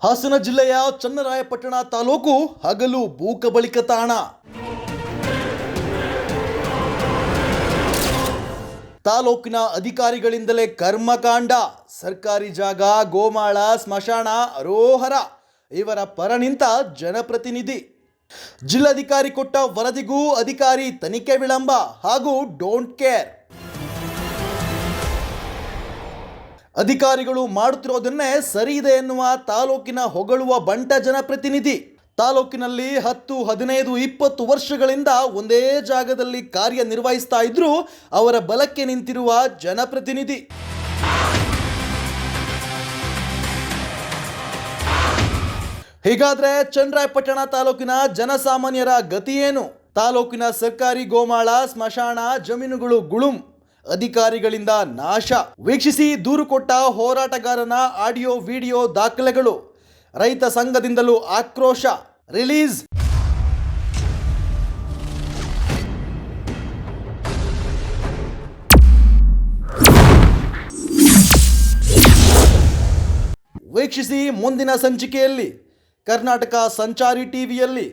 ಹಾಸನ ಜಿಲ್ಲೆಯ ಚನ್ನರಾಯಪಟ್ಟಣ ತಾಲೂಕು ಹಗಲು ಭೂಕಬಳಿಕ ತಾಣ. ತಾಲೂಕಿನ ಅಧಿಕಾರಿಗಳಿಂದಲೇ ಕರ್ಮಕಾಂಡ. ಸರ್ಕಾರಿ ಜಾಗ, ಗೋಮಾಳ, ಸ್ಮಶಾನ, ಅರೋಹರ. ಇವರ ಪರ ನಿಂತ ಜನಪ್ರತಿನಿಧಿ. ಜಿಲ್ಲಾಧಿಕಾರಿ ಕೊಟ್ಟ ವರದಿಗೂ ಅಧಿಕಾರಿ ತನಿಖೆ ವಿಳಂಬ ಹಾಗೂ ಡೋಂಟ್ ಕೇರ್. ಅಧಿಕಾರಿಗಳು ಮಾಡುತ್ತಿರೋದನ್ನೇ ಸರಿ ಇದೆ ಎನ್ನುವ ತಾಲೂಕಿನ ಹೊಗಳುವ ಬಂಟ ಜನಪ್ರತಿನಿಧಿ. ತಾಲೂಕಿನಲ್ಲಿ 10, 15, 20 ವರ್ಷಗಳಿಂದ ಒಂದೇ ಜಾಗದಲ್ಲಿ ಕಾರ್ಯನಿರ್ವಹಿಸ್ತಾ ಇದ್ರು ಅವರ ಬಲಕ್ಕೆ ನಿಂತಿರುವ ಜನಪ್ರತಿನಿಧಿ. ಹೀಗಾದ್ರೆ ಚನ್ನರಾಯಪಟ್ಟಣ ತಾಲೂಕಿನ ಜನಸಾಮಾನ್ಯರ ಗತಿ ಏನು? ತಾಲೂಕಿನ ಸರ್ಕಾರಿ ಗೋಮಾಳ, ಸ್ಮಶಾನ, ಜಮೀನುಗಳು ಗುಳುಂ. ಅಧಿಕಾರಿಗಳಿಂದ ನಾಶ. ವೀಕ್ಷಿಸಿ ದೂರು ಕೊಟ್ಟ ಹೋರಾಟಗಾರನ ಆಡಿಯೋ ವಿಡಿಯೋ ದಾಖಲೆಗಳು. ರೈತ ಸಂಘದಿಂದಲೂ ಆಕ್ರೋಶ. ರಿಲೀಸ್. ವೀಕ್ಷಿಸಿ ಮುಂದಿನ ಸಂಚಿಕೆಯಲ್ಲಿ ಕರ್ನಾಟಕ ಸಂಚಾರಿ ಟಿವಿಯಲ್ಲಿ.